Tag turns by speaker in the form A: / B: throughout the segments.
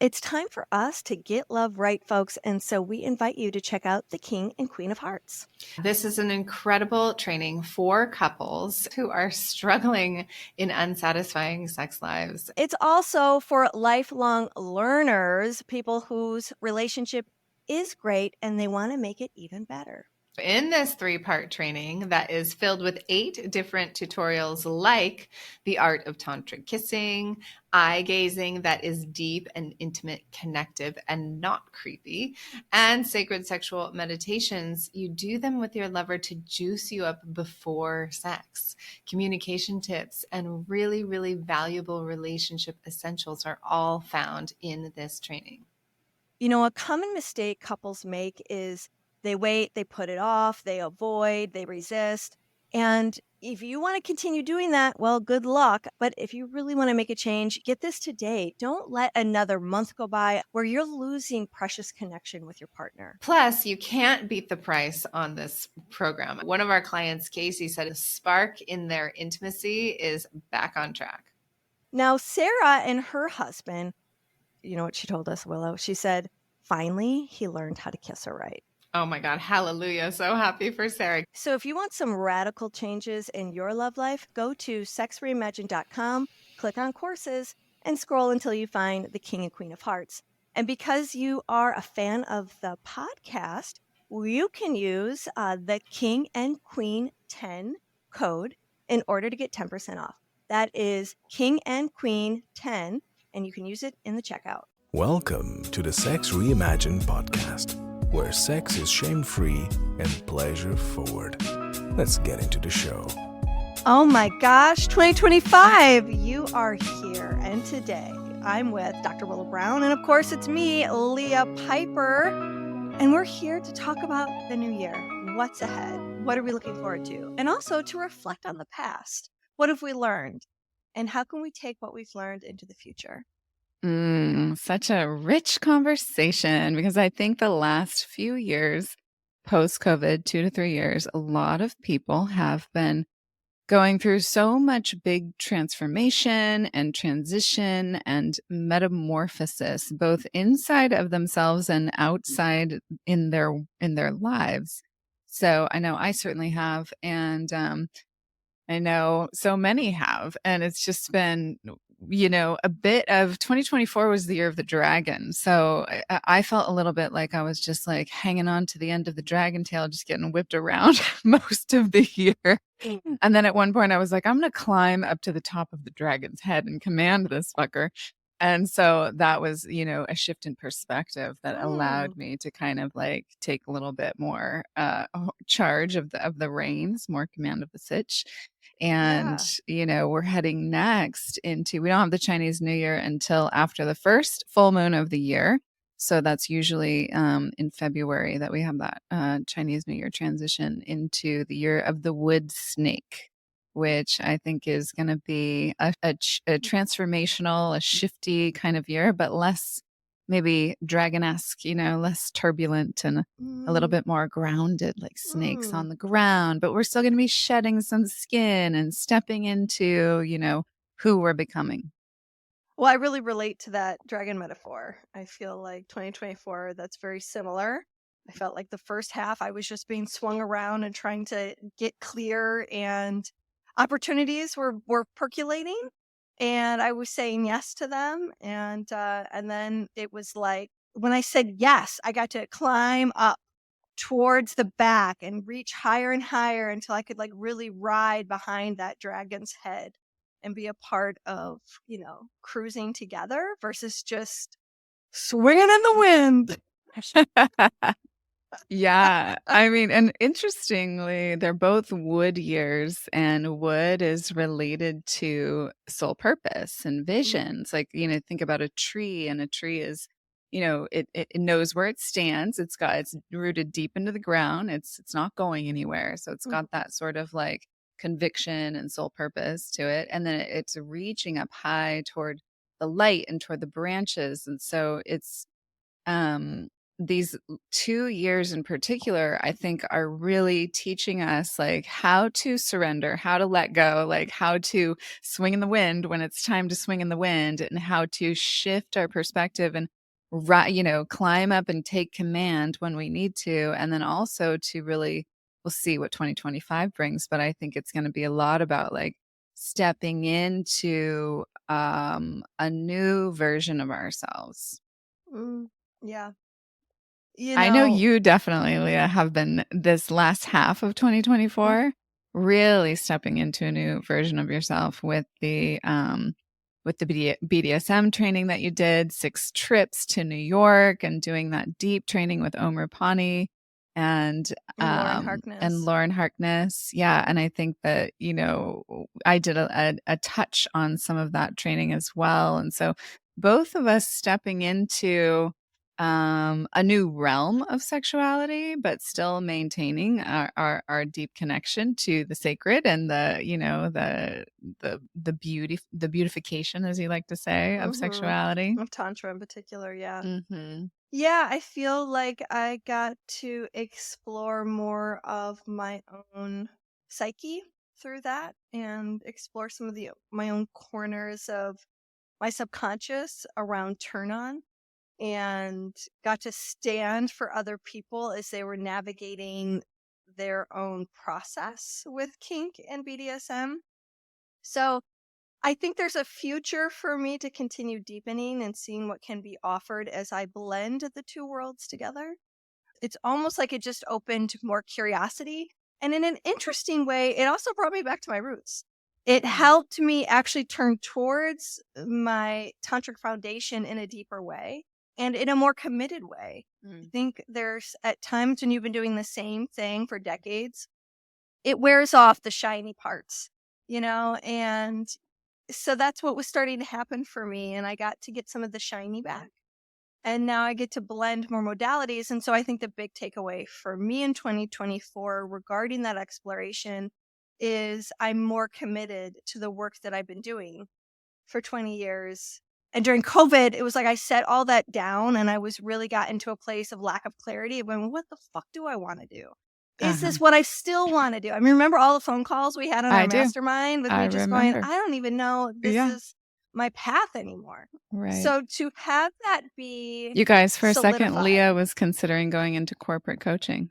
A: It's time for us to get love right, folks. And so we invite you to check out the King and Queen of Hearts.
B: This is an incredible training for couples who are struggling in unsatisfying sex lives.
A: It's also for lifelong learners, people whose relationship is great and they want to make it even better.
B: In this 3-part training that is filled with 8 different tutorials, like the art of tantric kissing, eye gazing that is deep and intimate, connective, and not creepy, and sacred sexual meditations, you do them with your lover to juice you up before sex. Communication tips and really, really valuable relationship essentials are all found in this training.
A: You know, a common mistake couples make is they wait, they put it off, they avoid, they resist. And if you want to continue doing that, well, good luck. But if you really want to make a change, get this today. Don't let another month go by where you're losing precious connection with your partner.
B: Plus, you can't beat the price on this program. One of our clients, Casey, said a spark in their intimacy is back on track.
A: Now, Sarah and her husband, you know what she told us, Willow? She said, finally, he learned how to kiss her right.
B: Oh my God, hallelujah. So happy for Sarah.
A: So if you want some radical changes in your love life, go to sexreimagined.com, click on courses, and scroll until you find the King and Queen of Hearts. And because you are a fan of the podcast, you can use the King and Queen 10 code in order to get 10% off. That is King and Queen 10, and you can use it in the checkout.
C: Welcome to the Sex Reimagined podcast, where sex is shame-free and pleasure-forward. Let's get into the show.
A: Oh my gosh, 2025, you are here. And today I'm with Dr. Willow Brown. And of course, it's me, Leah Piper. And we're here to talk about the new year. What's ahead? What are we looking forward to? And also to reflect on the past. What have we learned? And how can we take what we've learned into the future?
D: Such a rich conversation, because I think the last few years, post-COVID, 2 to 3 years, a lot of people have been going through so much big transformation and transition and metamorphosis, both inside of themselves and outside in their lives. So I know I certainly have, and I know so many have, and it's just been, a bit of 2024 was the year of the dragon. So I felt a little bit like I was just like hanging on to the end of the dragon tail, just getting whipped around most of the year. And then at one point I was like, I'm going to climb up to the top of the dragon's head and command this fucker. And so that was, a shift in perspective that allowed me to kind of like take a little bit more charge of the reins, more command of the sitch. And, we're heading next into, we don't have the Chinese New Year until after the first full moon of the year. So that's usually in February that we have that Chinese New Year transition into the year of the wood snake, which I think is going to be a transformational, a shifty kind of year, but less maybe dragon-esque, less turbulent and a little bit more grounded, like snakes on the ground. But we're still going to be shedding some skin and stepping into, who we're becoming.
A: Well, I really relate to that dragon metaphor. I feel like 2024, that's very similar. I felt like the first half I was just being swung around and trying to get clear, and opportunities were percolating, and I was saying yes to them. And then it was like, when I said yes, I got to climb up towards the back and reach higher and higher until I could like really ride behind that dragon's head and be a part of, cruising together versus just swinging in the wind.
D: Yeah. I mean, and interestingly, they're both wood years, and wood is related to soul purpose and visions. Like, think about a tree, and a tree is, it knows where it stands. It's rooted deep into the ground. It's not going anywhere. So it's got that sort of like conviction and soul purpose to it. And then it's reaching up high toward the light and toward the branches. And so it's, these 2 years in particular, I think are really teaching us like how to surrender, how to let go, like how to swing in the wind when it's time to swing in the wind, and how to shift our perspective and climb up and take command when we need to. And then also to really, we'll see what 2025 brings, but I think it's going to be a lot about like stepping into a new version of ourselves.
A: Yeah.
D: I know you definitely, Leah, have been this last half of 2024 really stepping into a new version of yourself with the BDSM training that you did, 6 trips to New York, and doing that deep training with Omer Pani and Lauren Harkness. Yeah, and I think that I did a touch on some of that training as well, and so both of us stepping into a new realm of sexuality, but still maintaining our deep connection to the sacred and the beauty, the beautification, as you like to say, of sexuality,
A: of tantra in particular. Yeah.
D: Mm-hmm.
A: Yeah, I feel like I got to explore more of my own psyche through that, and explore some of my own corners of my subconscious around turn on, and got to stand for other people as they were navigating their own process with kink and BDSM. So I think there's a future for me to continue deepening and seeing what can be offered as I blend the two worlds together. It's almost like it just opened more curiosity. And in an interesting way, it also brought me back to my roots. It helped me actually turn towards my tantric foundation in a deeper way and in a more committed way. I think there's at times when you've been doing the same thing for decades, it wears off the shiny parts, and so that's what was starting to happen for me. And I got to get some of the shiny back. And now I get to blend more modalities. And so I think the big takeaway for me in 2024 regarding that exploration is I'm more committed to the work that I've been doing for 20 years. And during COVID, it was like I set all that down, and I was really got into a place of lack of clarity of going, what the fuck do I want to do? Is this what I still want to do? I mean, remember all the phone calls we had on our mastermind with me just going, I don't even know if this is my path anymore.
D: Right.
A: So to have that be,
D: you guys, for a second, Leah was considering going into corporate coaching.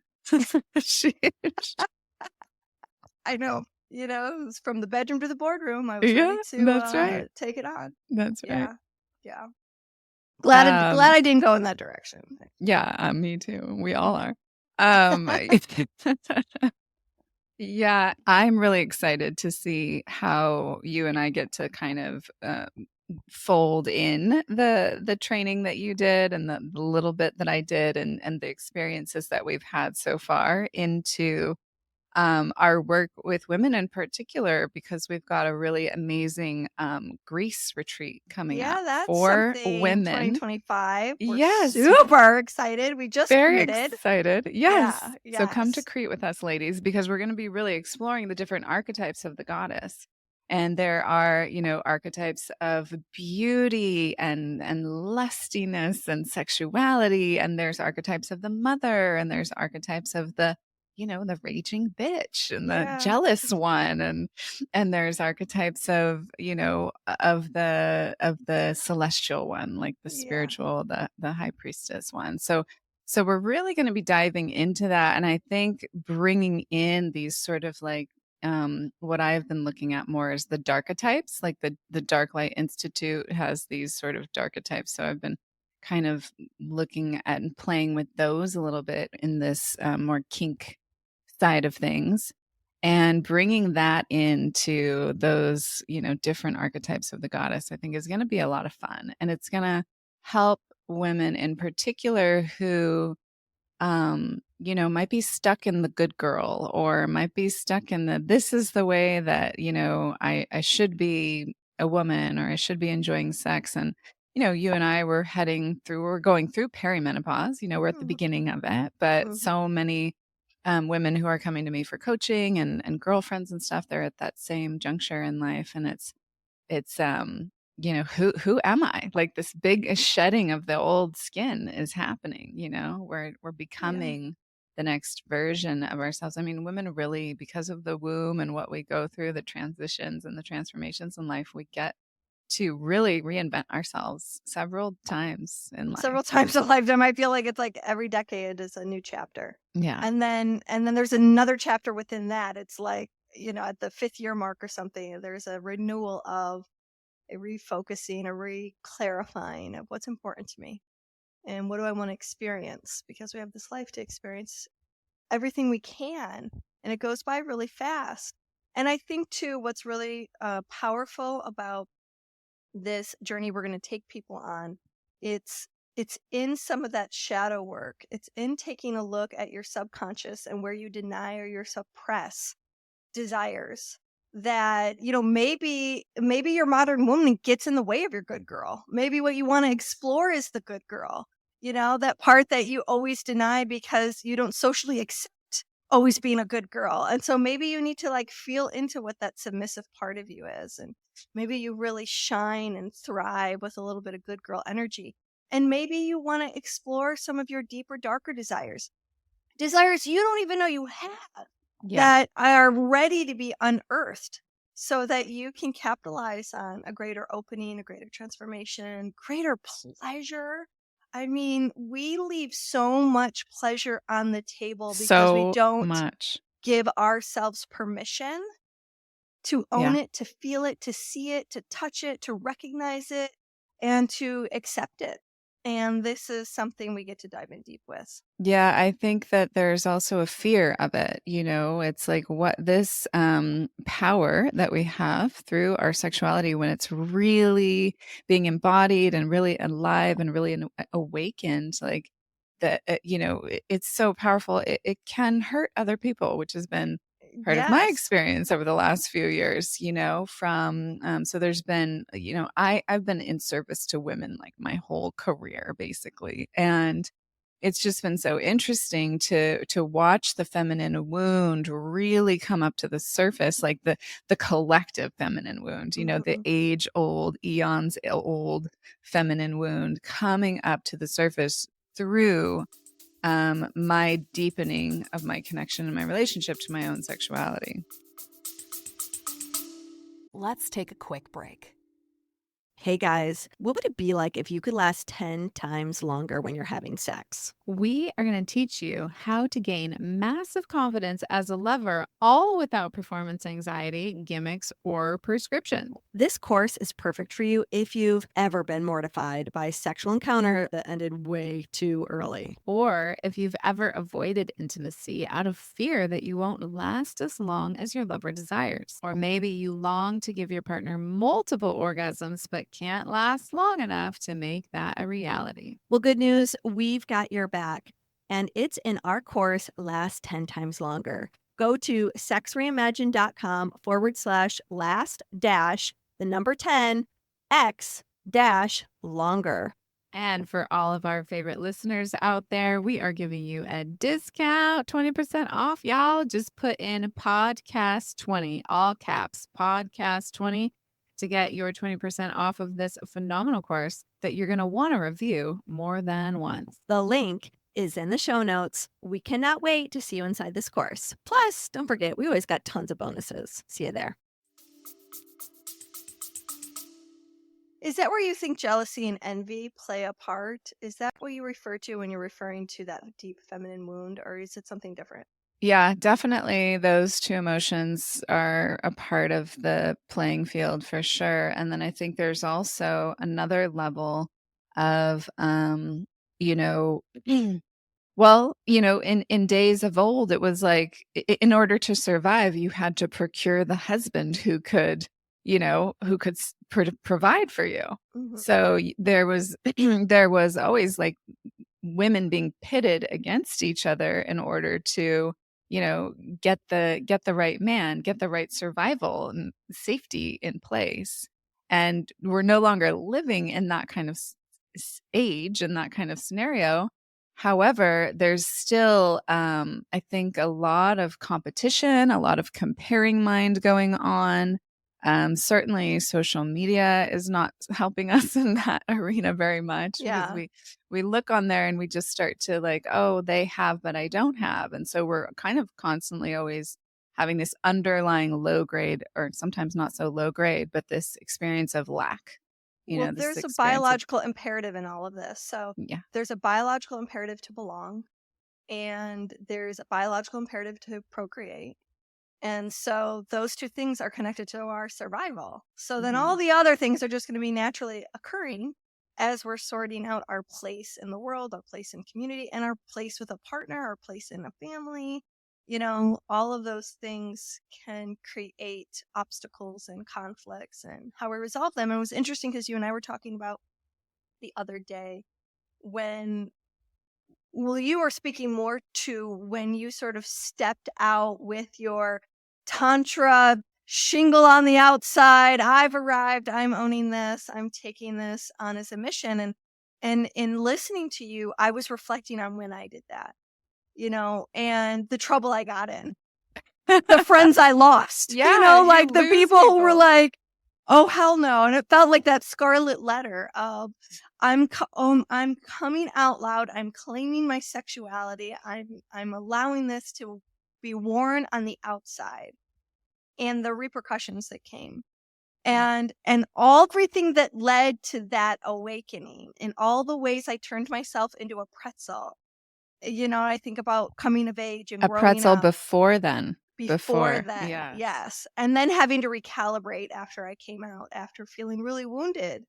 A: I know. It was from the bedroom to the boardroom. I was ready to take it on.
D: That's right.
A: Yeah. Glad I didn't go in that direction.
D: Yeah, me too. We all are. Yeah, I'm really excited to see how you and I get to kind of fold in the training that you did and the little bit that I did and the experiences that we've had so far into our work with women in particular, because we've got a really amazing Greece retreat coming up
A: that's
D: for women.
A: 2025. We're super excited. We just committed.
D: Excited. Yes. Yeah. So come to Crete with us, ladies, because we're going to be really exploring the different archetypes of the goddess. And there are, archetypes of beauty and lustiness and sexuality. And there's archetypes of the mother, and there's archetypes of the the raging bitch and the jealous one, and there's archetypes of of the celestial one, like the spiritual, the high priestess one. So we're really going to be diving into that, and I think bringing in these sort of like what I've been looking at more is the darketypes, like the Dark Light Institute has these sort of darketypes. So I've been kind of looking at and playing with those a little bit in this more kink side of things, and bringing that into those different archetypes of the goddess, I think is going to be a lot of fun, and it's going to help women in particular who might be stuck in the good girl, or might be stuck in this is the way that I should be a woman, or I should be enjoying sex. And you and I we're going through perimenopause, we're at the beginning of it, but so many women who are coming to me for coaching and girlfriends and stuff, they're at that same juncture in life. And it's who am I? Like this big shedding of the old skin is happening, we're
A: Yeah.
D: becoming the next version of ourselves. I mean, women really, because of the womb and what we go through, the transitions and the transformations in life, we get to really reinvent ourselves several times in life.
A: Several times a lifetime. I feel like it's like every decade is a new chapter.
D: Yeah.
A: And then there's another chapter within that. It's like, at the 5th year mark or something, there's a renewal of a refocusing, a re-clarifying of what's important to me and what do I want to experience, because we have this life to experience everything we can, and it goes by really fast. And I think too, what's really powerful about this journey we're going to take people on, it's in some of that shadow work. It's in taking a look at your subconscious and where you deny or you suppress desires that, maybe your modern woman gets in the way of your good girl. Maybe what you want to explore is the good girl, that part that you always deny because you don't socially accept always being a good girl. And so maybe you need to like feel into what that submissive part of you is, and maybe you really shine and thrive with a little bit of good girl energy. And maybe you want to explore some of your deeper, darker desires you don't even know you have, that are ready to be unearthed, so that you can capitalize on a greater opening, a greater transformation, greater pleasure. I mean, we leave so much pleasure on the table because we don't
D: much.
A: give ourselves permission to own it, to feel it, to see it, to touch it, to recognize it, and to accept it. And this is something we get to dive in deep with.
D: Yeah, I think that there's also a fear of it. It's like what this power that we have through our sexuality, when it's really being embodied and really alive and really awakened, like that, it's so powerful. It can hurt other people, which has been part of my experience over the last few years, so there's been, I've been in service to women like my whole career, basically. And it's just been so interesting to watch the feminine wound really come up to the surface, like the collective feminine wound, the age old, eons old feminine wound coming up to the surface through my deepening of my connection and my relationship to my own sexuality.
E: Let's take a quick break. Hey guys, what would it be like if you could last 10 times longer when you're having sex?
D: We are going to teach you how to gain massive confidence as a lover, all without performance anxiety, gimmicks, or prescription.
E: This course is perfect for you if you've ever been mortified by a sexual encounter that ended way too early.
D: Or if you've ever avoided intimacy out of fear that you won't last as long as your lover desires. Or maybe you long to give your partner multiple orgasms but can't last long enough to make that a reality.
E: Well, good news, we've got your back. And it's in our course, Last 10 Times Longer. Go to sexreimagined.com/last-10x-longer.
D: And for all of our favorite listeners out there, we are giving you a discount, 20% off, y'all. Just put in podcast 20, all caps, podcast 20, to get your 20% off of this phenomenal course that you're going to want to review more than once.
E: The link is in the show notes. We cannot wait to see you inside this course. Plus, don't forget, we always got tons of bonuses. See you there.
A: Is that where you think jealousy and envy play a part? Is that what you refer to when you're referring to that deep feminine wound, or is it something different?
D: Yeah, definitely. Those two emotions are a part of the playing field for sure. And then I think there's also another level of, well, in days of old, it was like in order to survive, you had to procure the husband who could provide for you. Mm-hmm. So there was always like women being pitted against each other in order to get the right man, get the right survival and safety in place. And we're no longer living in that kind of age and that kind of scenario. However, there's still, I think, a lot of competition, a lot of comparing mind going on. Certainly social media is not helping us in that arena very much because
A: Yeah.
D: we look on there and we just start to like, oh, they have, but I don't have. And so we're kind of constantly always having this underlying low grade, or sometimes not so low grade, but this experience of lack,
A: Well,
D: this
A: there's a
D: experience of,
A: biological imperative in all of this. So
D: yeah.
A: there's a biological imperative to belong, and there's a biological imperative to procreate. And so those two things are connected to our survival. So then all the other things are just going to be naturally occurring as we're sorting out our place in the world, our place in community, and our place with a partner, our place in a family. All of those things can create obstacles and conflicts and how we resolve them. And it was interesting because you and I were talking about the other day when, well, you were speaking more to when you sort of stepped out with your Tantra shingle on the outside. I've arrived. I'm owning this. I'm taking this on as a mission. And in listening to you, I was reflecting on when I did that, and the trouble I got in, the friends I lost,
D: Yeah, you
A: like the
D: lose
A: people who were
D: people.
A: like, oh, hell no. And it felt like that scarlet letter of I'm coming out loud. I'm claiming my sexuality. I'm allowing this to be worn on the outside, and the repercussions that came. And everything that led to that awakening, and all the ways I turned myself into a pretzel. I think about coming of age and
D: A
A: growing
D: pretzel
A: up.
D: before then.
A: Before then,
D: Yes.
A: yes. And then having to recalibrate after I came out, after feeling really wounded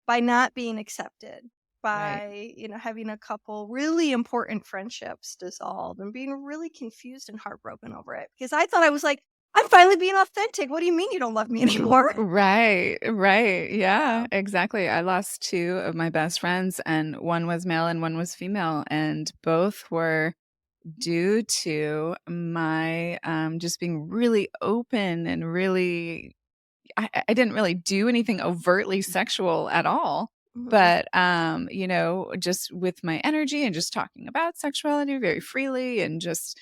A: by not being accepted, by, having a couple really important friendships dissolve and being really confused and heartbroken over it. Because I thought I was like, I'm finally being authentic. What do you mean you don't love me anymore?
D: Right. Yeah,
A: Yeah.
D: exactly. I lost two of my best friends, and one was male and one was female, and both were due to my just being really open and really, I didn't really do anything overtly sexual at all.
A: Mhm.
D: But just with my energy and just talking about sexuality very freely, and just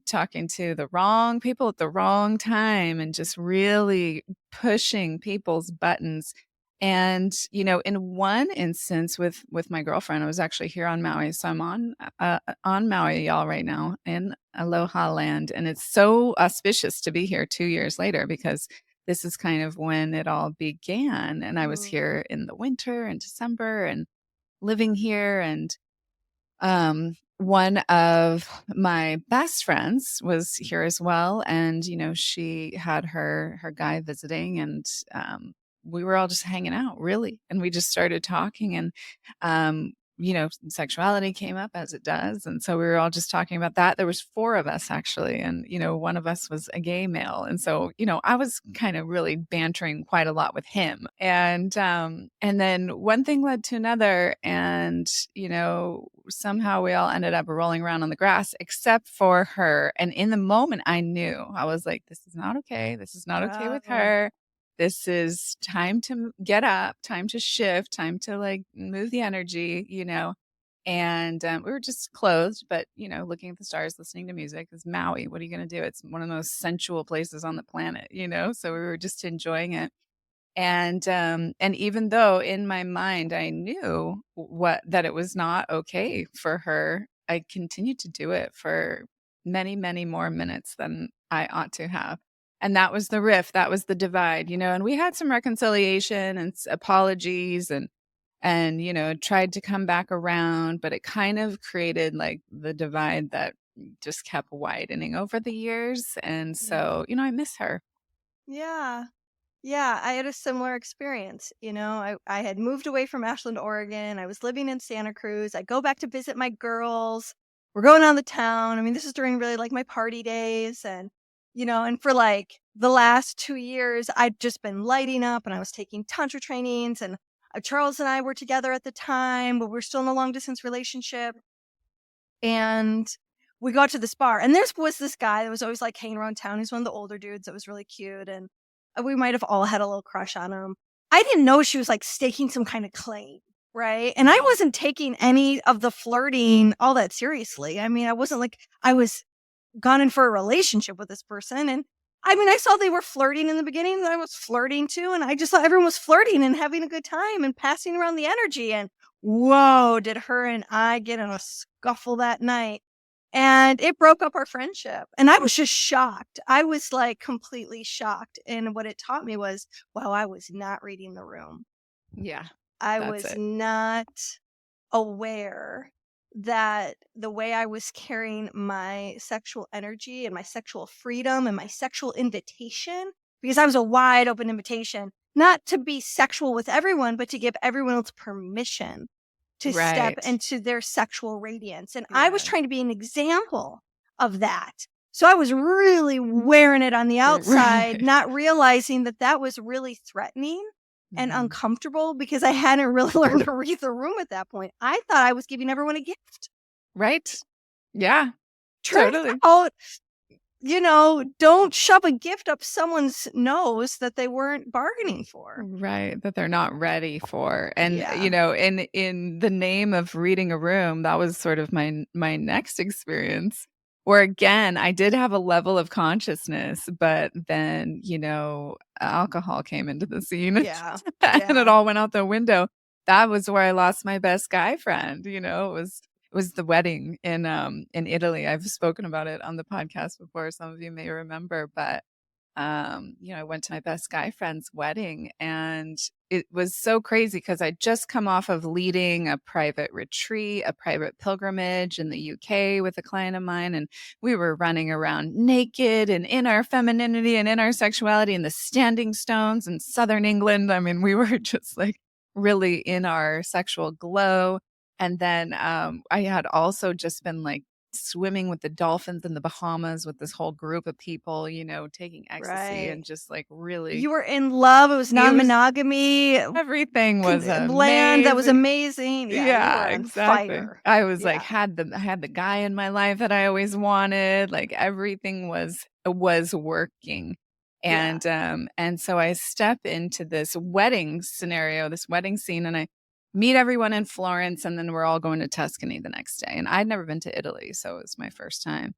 D: talking to the wrong people at the wrong time, and just really pushing people's buttons. And in one instance with my girlfriend, I was actually here on Maui, so I'm on Maui, y'all, right now in Aloha Land, and it's so auspicious to be here 2 years later because this is kind of when it all began. And I was here in the winter in December and living here. And one of my best friends was here as well. And, she had her guy visiting, and we were all just hanging out, really. And we just started talking, and sexuality came up, as it does. And so we were all just talking about that. There was 4 of us, actually. And, one of us was a gay male. And so, I was kind of really bantering quite a lot with him. And then one thing led to another. And, somehow we all ended up rolling around on the grass, except for her. And in the moment, I knew. I was like, this is not okay. This is not okay with her. This is time to get up, time to shift, time to like move the energy, And we were just clothed, but, looking at the stars, listening to music. It's Maui. What are you going to do? It's one of the most sensual places on the planet, So we were just enjoying it. And even though in my mind I knew that it was not okay for her, I continued to do it for many, many more minutes than I ought to have. And that was the rift. That was the divide, and we had some reconciliation and apologies and tried to come back around, but it kind of created like the divide that just kept widening over the years. And so, I miss her.
A: Yeah. Yeah, I had a similar experience. I had moved away from Ashland, Oregon. I was living in Santa Cruz. I go back to visit my girls. We're going on the town. I mean, this is during really like my party days. And for like the last 2 years, I'd just been lighting up, and I was taking Tantra trainings, and Charles and I were together at the time, but we're still in a long distance relationship. And we got to this bar, and there was this guy that was always like hanging around town. He's one of the older dudes that was really cute, and we might have all had a little crush on him. I didn't know she was like staking some kind of claim, right? And I wasn't taking any of the flirting all that seriously. I mean, I wasn't like I was gone in for a relationship with this person, and I mean, I saw they were flirting in the beginning, and I was flirting too, and I just saw everyone was flirting and having a good time and passing around the energy, and whoa, did her and I get in a scuffle that night. And it broke up our friendship. And I was just shocked. I was like completely shocked. And what it taught me was, wow, I was not reading the room.
D: Yeah.
A: I
D: That's
A: was
D: it.
A: not aware that the way I was carrying my sexual energy and my sexual freedom and my sexual invitation, because I was a wide open invitation, not to be sexual with everyone, but to give everyone else permission to step
D: Right.
A: into their sexual radiance. And I was
D: Yeah.
A: trying to be an example of that. So I was really wearing it on the outside,
D: Right.
A: not realizing that that was really threatening and
D: Mhm.
A: uncomfortable because I hadn't really learned to read the room at that point. I thought I was giving everyone a gift.
D: Right. Yeah.
A: Turns
D: Totally.
A: out, don't shove a gift up someone's nose that they weren't bargaining for.
D: Right, that they're not ready for. And
A: Yeah.
D: in the name of reading a room, that was sort of my next experience where again, I did have a level of consciousness, but then, alcohol came into the scene
A: Yeah.
D: and it
A: Yeah.
D: all went out the window. That was where I lost my best guy friend, it was the wedding in Italy. I've spoken about it on the podcast before. Some of you may remember, but I went to my best guy friend's wedding and it was so crazy because I'd just come off of leading a private retreat, a private pilgrimage in the UK with a client of mine. And we were running around naked and in our femininity and in our sexuality in the standing stones in Southern England. I mean, we were just like really in our sexual glow. And then I had also just been like swimming with the dolphins in the Bahamas with this whole group of people, taking ecstasy
A: Right.
D: and just like really
A: You were in love. It was
D: it was
A: non-monogamy.
D: everything was
A: Land that was
D: amazing.
A: amazing. Yeah, you
D: Yeah,
A: were on
D: exactly.
A: fire.
D: I was like
A: Yeah.
D: I had the guy in my life that I always wanted. Like everything was working.
A: Yeah.
D: And so I step into this wedding scenario, this wedding scene, and I meet everyone in Florence, and then we're all going to Tuscany the next day. And I'd never been to Italy, so it was my first time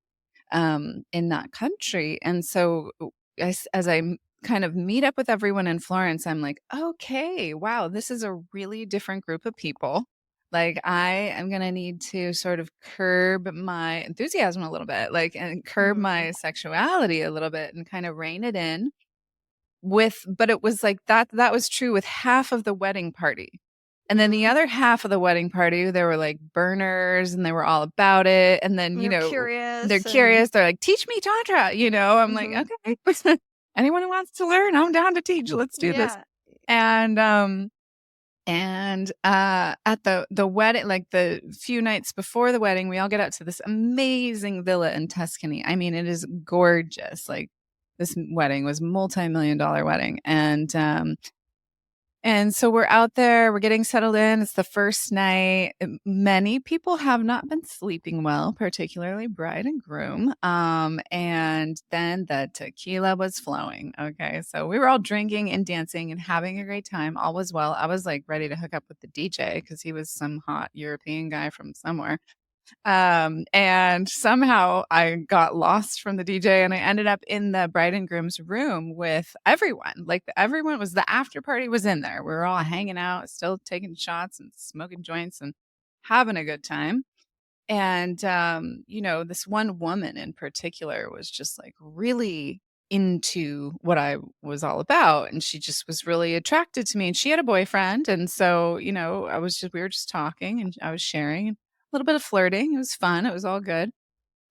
D: in that country. And so as I kind of meet up with everyone in Florence, I'm like, okay, wow, this is a really different group of people. Like I am going to need to sort of curb my enthusiasm a little bit, like, and curb my sexuality a little bit and kind of rein it in but it was like that was true with half of the wedding party. And then the other half of the wedding party, there were like burners and they were all about it. And then,
A: They're curious.
D: they're curious. They're like, teach me Tantra, I'm like, okay, anyone who wants to learn, I'm down to teach. Let's do this.
A: Yeah.
D: And at the wedding, like the few nights before the wedding, we all get out to this amazing villa in Tuscany. I mean, it is gorgeous. Like this wedding was multi-million-dollar wedding. And so we're out there, we're getting settled in. It's the first night. Many people have not been sleeping well, particularly bride and groom. And then the tequila was flowing. Okay. So we were all drinking and dancing and having a great time. All was well. I was like ready to hook up with the DJ because he was some hot European guy from somewhere. And somehow I got lost from the DJ and I ended up in the bride and groom's room with everyone. Like everyone was, the after party was in there. We were all hanging out, still taking shots and smoking joints and having a good time. And, this one woman in particular was just like really into what I was all about. And she just was really attracted to me and she had a boyfriend. And so, we were just talking and I was sharing a little bit of flirting. It was fun. It was all good.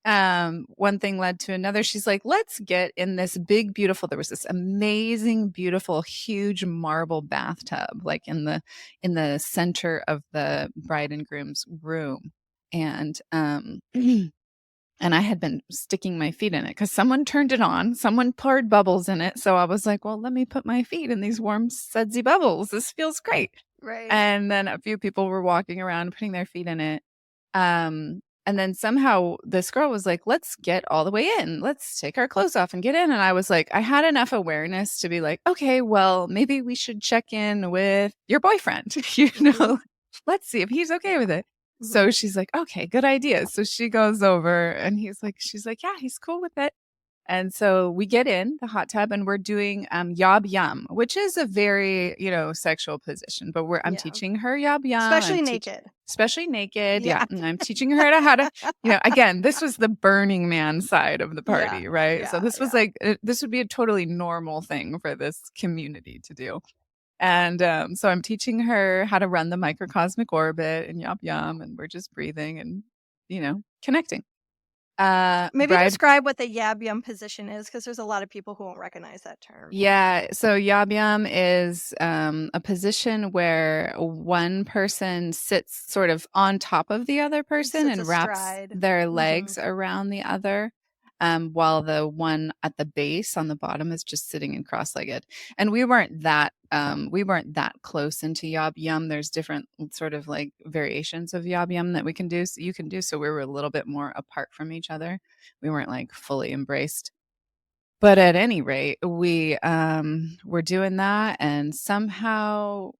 D: One thing led to another. She's like, let's get in this big, beautiful, there was this amazing, beautiful, huge marble bathtub, like in the center of the bride and groom's room. And, and I had been sticking my feet in it because someone turned it on. Someone poured bubbles in it. So I was like, well, let me put my feet in these warm, sudsy bubbles. This feels great.
A: Right.
D: And then a few people were walking around, putting their feet in it. And then somehow this girl was like, let's get all the way in. Let's take our clothes off and get in. And I was like, I had enough awareness to be like, okay, well, maybe we should check in with your boyfriend, let's see if he's okay with it. So she's like, okay, good idea. So she goes over and she's like, yeah, he's cool with it. And so we get in the hot tub and we're doing yob yum, which is a very, sexual position. But I'm
A: Yeah.
D: teaching her yob yum.
A: Especially naked.
D: Especially naked.
A: Yeah.
D: Yeah. And I'm teaching her how to, again, this was the Burning Man side of the party, right? So this was like, this would be a totally normal thing for this community to do. And so I'm teaching her how to run the microcosmic orbit and yob yum. And we're just breathing and, connecting.
A: Maybe describe what the yab yum position is, because there's a lot of people who won't recognize that term.
D: Yeah. So yab yum is a position where one person sits sort of on top of the other person and wraps their legs around the other, while the one at the base on the bottom is just sitting and cross-legged. And we weren't that close into yob yum. There's different sort of like variations of yob yum that we can do. So you can do. So we were a little bit more apart from each other. We weren't like fully embraced. But at any rate, we were doing that, and somehow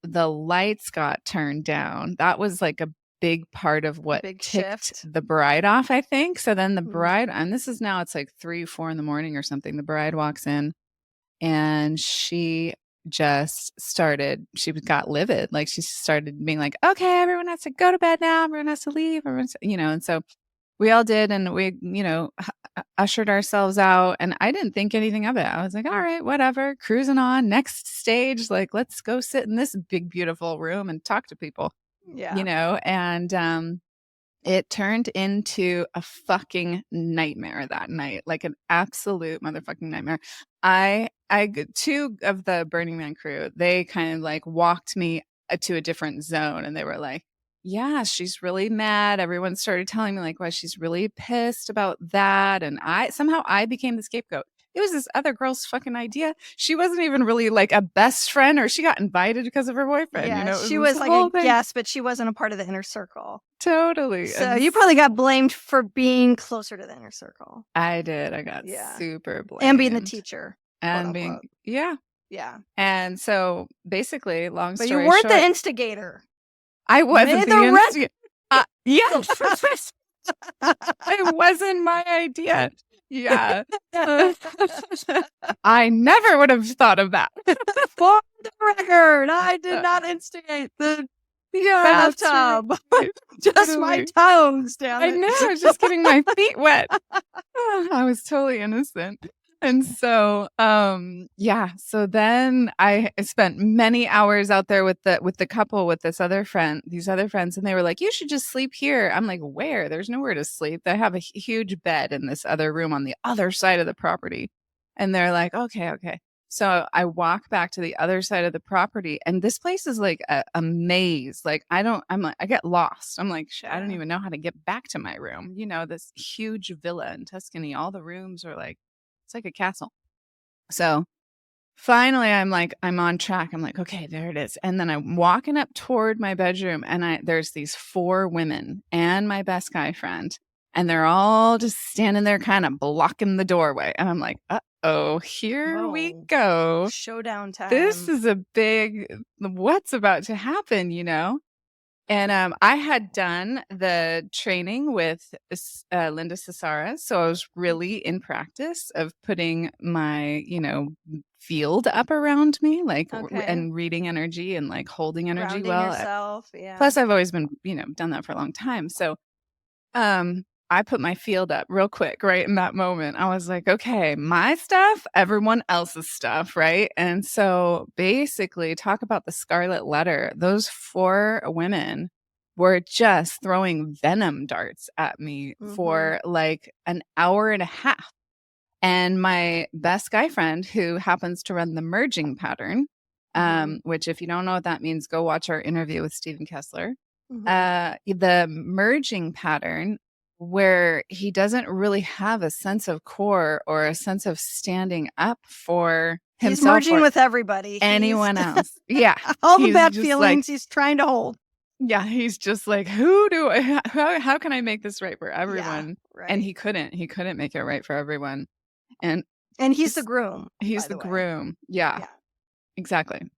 D: the lights got turned down. That was like a big part of what ticked the bride off, I think. So then the bride, and this is now, it's like 3, 4 in the morning or something. The bride walks in and she just started, she got livid. Like she started being like, okay, everyone has to go to bed now. Everyone has to leave. And so we all did. And we, ushered ourselves out, and I didn't think anything of it. I was like, all right, whatever, cruising on, next stage. Like, let's go sit in this big, beautiful room and talk to people.
A: Yeah.
D: And it turned into a fucking nightmare that night, like an absolute motherfucking nightmare. Two of the Burning Man crew, they kind of like walked me to a different zone, and they were like, yeah, she's really mad. Everyone started telling me like why she's really pissed about that. And I became the scapegoat. It was this other girl's fucking idea. She wasn't even really like a best friend, or she got invited because of her boyfriend.
A: Yeah, she was like a guest, but she wasn't a part of the inner circle.
D: Totally.
A: So you probably got blamed for being closer to the inner circle.
D: I did. I got super blamed.
A: And being the teacher.
D: And being, yeah. And so basically, long story short.
A: But you weren't the instigator.
D: I wasn't the instigator. Yeah. It wasn't my idea. Yeah. I never would have thought of that.
A: For the record, I did not instigate the bathtub. Just my toes down.
D: I know. I was just getting my feet wet. I was totally innocent. And so, so then I spent many hours out there with the couple, with these other friends, and they were like, you should just sleep here. I'm like, where? There's nowhere to sleep. They have a huge bed in this other room on the other side of the property. And they're like, okay. So I walk back to the other side of the property, and this place is like a maze. Like I get lost. I'm like, shit, I don't even know how to get back to my room. This huge villa in Tuscany, all the rooms are like, it's like a castle. So finally I'm on track. I'm like, okay, there it is. And then I'm walking up toward my bedroom, and there's these 4 women and my best guy friend, and they're all just standing there kind of blocking the doorway. And I'm like, here we go.
A: Showdown time.
D: This is a big, what's about to happen, And I had done the training with Linda Cesara, so I was really in practice of putting my, field up around me, and reading energy and like holding energy
A: grounding yourself. Yeah.
D: Plus, I've always been, done that for a long time. So, I put my field up real quick right in that moment. I was like, okay, my stuff, everyone else's stuff, right? And so basically, talk about the scarlet letter. Those 4 women were just throwing venom darts at me for like an hour and a half. And my best guy friend, who happens to run the merging pattern, which if you don't know what that means, go watch our interview with Stephen Kessler. The merging pattern, where he doesn't really have a sense of core or a sense of standing up for himself.
A: He's merging with everybody.
D: Anyone else. Yeah.
A: All the bad feelings he's trying to hold.
D: Yeah. He's just like, how can I make this right for everyone?
A: Yeah, right.
D: And he couldn't make it right for everyone. And
A: he's the groom.
D: He's the groom. Yeah. Exactly.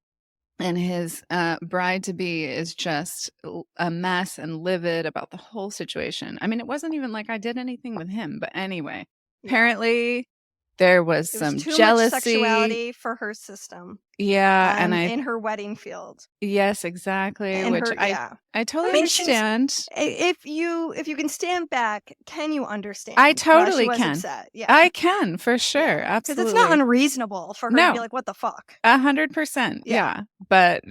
D: And his bride-to-be is just a mess and livid about the whole situation. I mean, it wasn't even like I did anything with him. But anyway, apparently there was
A: It was
D: some
A: too much
D: jealousy.
A: sexuality for her system
D: Yeah, and
A: in her wedding field.
D: yes, exactly,
A: And
D: which
A: her, yeah.
D: I totally
A: mean, she's
D: understand.
A: if you can stand back, can you understand
D: I
A: why she
D: totally
A: was
D: can.
A: upset? Yeah.
D: I can, for sure,
A: Yeah. Because it's not
D: absolutely.
A: unreasonable for her to be
D: No.
A: like, what the fuck?
D: 100%.
A: Yeah.
D: Yeah. But,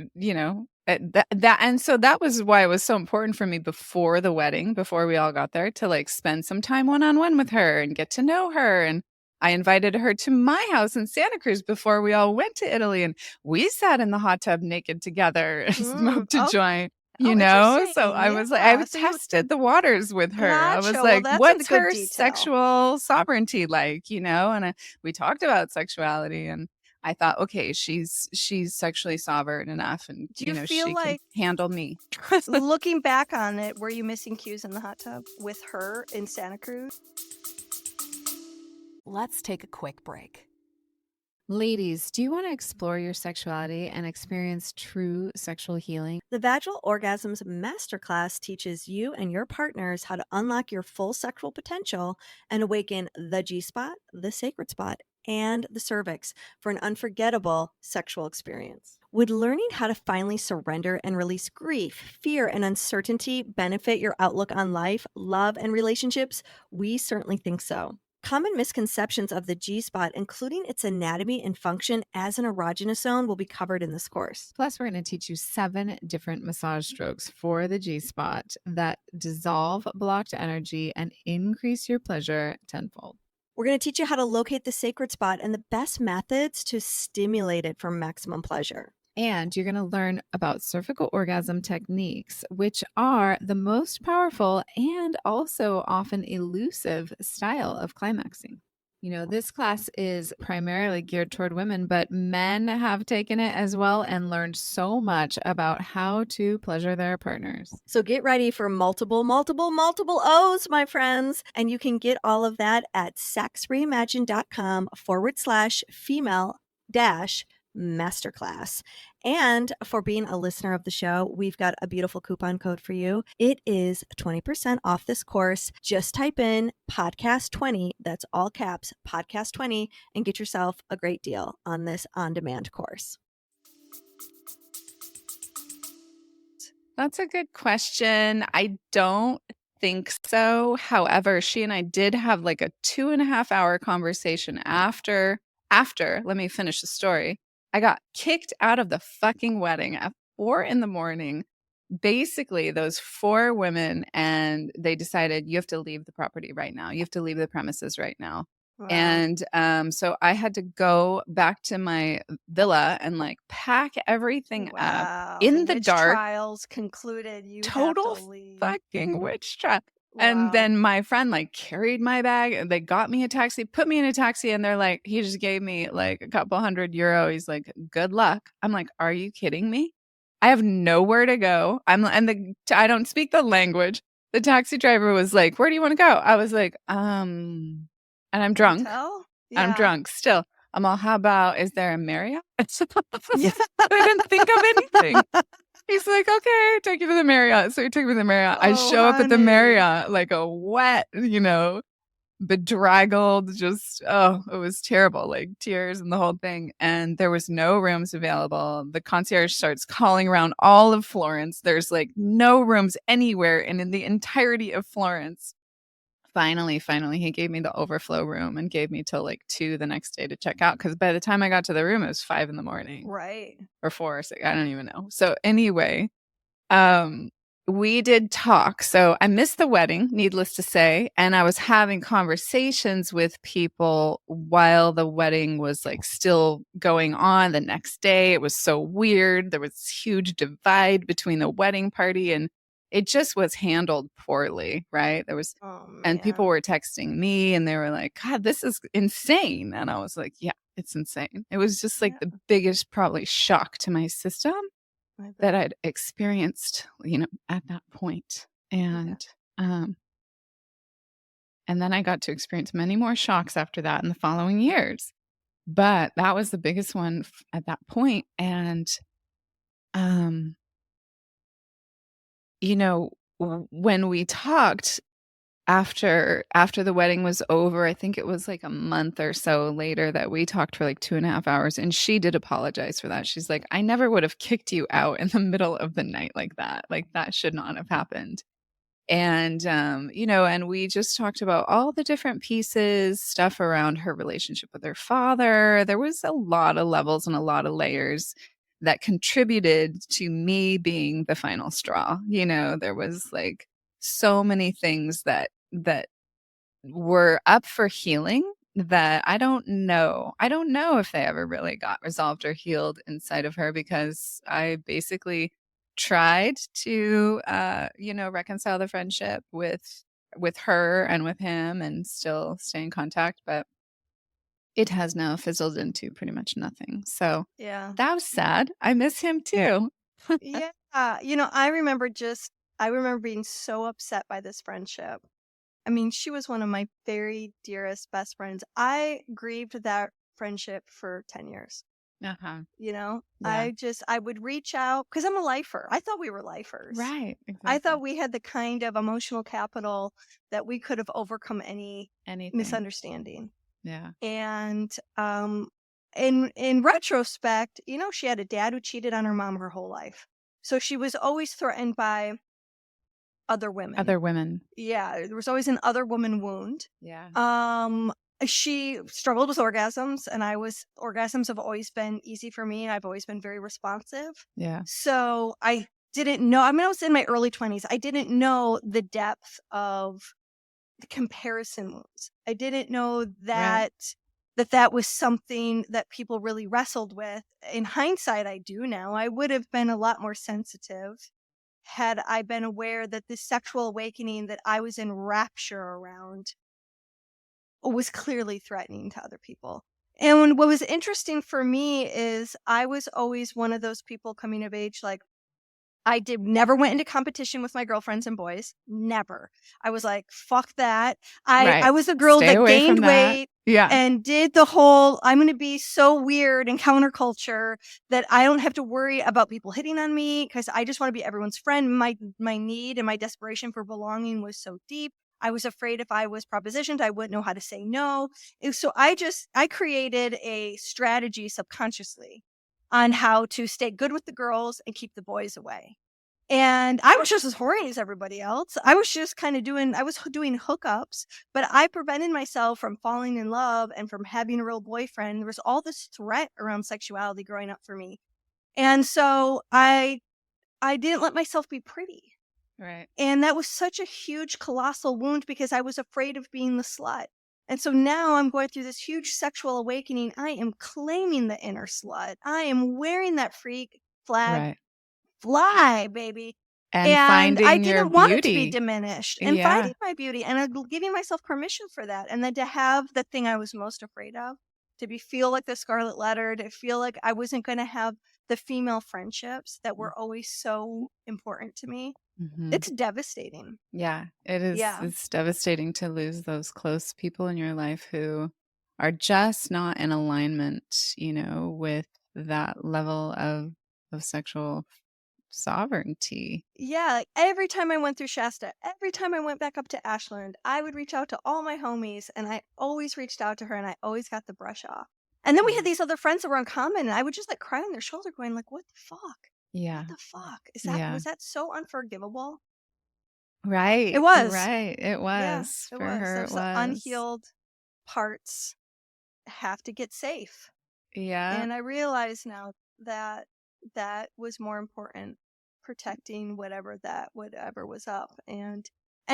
D: and so that was why it was so important for me before the wedding, before we all got there, to like spend some time one-on-one with her and get to know her. And I invited her to my house in Santa Cruz before we all went to Italy, and we sat in the hot tub naked together and smoked a
A: Oh,
D: joint.
A: oh,
D: So I
A: interesting.
D: was like, I
A: Yeah. So you
D: tested the waters with her. I was
A: gotcha. Well,
D: like,
A: that's a
D: what's
A: good
D: her
A: detail.
D: sexual sovereignty like? And we talked about sexuality, and I thought, okay, she's sexually sovereign enough, and
A: Do you feel
D: she can
A: like,
D: handle me.
A: looking back on it, were you missing cues in the hot tub with her in Santa Cruz?
E: Let's take a quick break.
F: Ladies, do you want to explore your sexuality and experience true sexual healing?
E: The Vaginal Orgasms Masterclass teaches you and your partners how to unlock your full sexual potential and awaken the G-spot, the sacred spot, and the cervix for an unforgettable sexual experience. Would learning how to finally surrender and release grief, fear, and uncertainty benefit your outlook on life, love, and relationships? We certainly think so. Common misconceptions of the G-spot, including its anatomy and function as an erogenous zone, will be covered in this course.
F: Plus, we're going to teach you 7 different massage strokes for the G-spot that dissolve blocked energy and increase your pleasure tenfold.
E: We're going to teach you how to locate the sacred spot and the best methods to stimulate it for maximum pleasure.
F: And you're going to learn about cervical orgasm techniques, which are the most powerful and also often elusive style of climaxing. This class is primarily geared toward women, but men have taken it as well and learned so much about how to pleasure their partners.
E: So get ready for multiple O's, my friends. And you can get all of that at sexreimagined.com/female-masterclass. And for being a listener of the show, we've got a beautiful coupon code for you. It is 20% off this course. Just type in podcast20, that's all caps, podcast20, and get yourself a great deal on this on-demand course.
D: That's a good question. I don't think so. However, she and I did have like a 2.5-hour conversation after, let me finish the story. I got kicked out of the fucking wedding at 4 a.m. Basically, those 4 women, and they decided, you have to leave the property right now. You have to leave the premises right now.
A: Wow.
D: And so I had to go back to my villa and like pack everything up in the
A: witch
D: dark.
A: Trials concluded. You
D: Total
A: have to leave.
D: fucking witch trial.
A: Wow.
D: And then my friend like carried my bag, and they got me a taxi, put me in a taxi, and they're like, he just gave me like a couple €100. He's like, good luck. I'm like, are you kidding me? I have nowhere to go. I don't speak the language. The taxi driver was like, where do you want to go? I was like, and I'm drunk.
A: Hotel?
D: I'm
A: Yeah.
D: drunk still. I'm all, how about, is there a Marriott? I didn't think of anything. He's like, okay, take you to the Marriott. So he took me to the Marriott. I
A: Oh,
D: show up at the
A: honey.
D: Marriott like a wet, bedraggled, just, it was terrible, like tears and the whole thing. And there was no rooms available. The concierge starts calling around all of Florence. There's like no rooms anywhere in the entirety of Florence. Finally, he gave me the overflow room and gave me till like 2 the next day to check out. Because by the time I got to the room, it was 5 a.m.
A: Right.
D: or 4 or 6. I don't even know. So anyway, we did talk. So I missed the wedding, needless to say. And I was having conversations with people while the wedding was like still going on the next day. It was so weird. There was this huge divide between the wedding party, and it just was handled poorly, right? There was, and people were texting me and they were like, God, this is insane. And I was like, yeah, it's insane. It was just like the biggest probably shock to my system that I'd experienced, at that point. And then I got to experience many more shocks after that in the following years. But that was the biggest one at that point. And, when we talked, after the wedding was over, I think it was like a month or so later that we talked for like 2.5 hours, and she did apologize for that. She's like, I never would have kicked you out in the middle of the night like that. Like that should not have happened. And and we just talked about all the different pieces, stuff around her relationship with her father. There was a lot of levels and a lot of layers that contributed to me being the final straw. There was like so many things that were up for healing that I don't know. I don't know if they ever really got resolved or healed inside of her, because I basically tried to reconcile the friendship with her and with him and still stay in contact, but it has now fizzled into pretty much nothing. So
A: Yeah.
D: that was sad. I miss him too.
A: Yeah. I remember being so upset by this friendship. I mean, she was one of my very dearest best friends. I grieved that friendship for 10 years.
D: Uh-huh.
A: Yeah. I would reach out because I'm a lifer. I thought we were lifers.
D: Right.
A: I
D: Exactly.
A: thought we had the kind of emotional capital that we could have overcome any
D: Anything.
A: misunderstanding.
D: Yeah.
A: And in retrospect, she had a dad who cheated on her mom her whole life. So she was always threatened by other women.
D: Other women.
A: Yeah, there was always an other woman wound.
D: Yeah.
A: She struggled with orgasms, and orgasms have always been easy for me. I've always been very responsive.
D: Yeah.
A: So I didn't know. I mean, I was in my early 20s. I didn't know the depth of the comparison wounds. I didn't know that that was something that people really wrestled with. In hindsight, I do now. I would have been a lot more sensitive had I been aware that this sexual awakening that I was in rapture around was clearly threatening to other people. And what was interesting for me is I was always one of those people coming of age, like, never went into competition with my girlfriends and boys. Never. I was like, fuck that. I was a girl
D: Stay
A: that
D: away from
A: gained
D: that.
A: weight
D: Yeah.
A: and did the whole, I'm going to be so weird and counterculture that I don't have to worry about people hitting on me because I just want to be everyone's friend. My need and my desperation for belonging was so deep. I was afraid if I was propositioned, I wouldn't know how to say no. So I created a strategy subconsciously on how to stay good with the girls and keep the boys away. And I was just as horny as everybody else. I was just kind of doing hookups, but I prevented myself from falling in love and from having a real boyfriend. There was all this threat around sexuality growing up for me. And so I didn't let myself be pretty.
D: Right.
A: And that was such a huge, colossal wound because I was afraid of being the slut. And so now I'm going through this huge sexual awakening. I am claiming the inner slut. I am wearing that freak flag.
D: Right.
A: Fly, baby.
D: And
A: I
D: finding your
A: didn't want it to be
D: beauty.
A: diminished and
D: Yeah.
A: finding my beauty and giving myself permission for that. And then to have the thing I was most afraid of, feel like the scarlet letter, to feel like I wasn't going to have the female friendships that were always so important to me.
D: Mhm.
A: It's devastating.
D: Yeah, it is.
A: Yeah.
D: It's devastating to lose those close people in your life who are just not in alignment, with that level of sexual sovereignty.
A: Yeah, like every time I went through Shasta, every time I went back up to Ashland, I would reach out to all my homies, and I always reached out to her, and I always got the brush off. And then we had these other friends that were uncommon, and I would just like cry on their shoulder, going like, "What the fuck?
D: Yeah.
A: What the fuck is that?
D: Yeah.
A: Was that so unforgivable?"
D: Right.
A: It was.
D: Right. It was.
A: Yeah,
D: For her,
A: Those
D: it was.
A: unhealed parts have to get safe.
D: Yeah.
A: And I realize now that that was more important, protecting whatever was up. And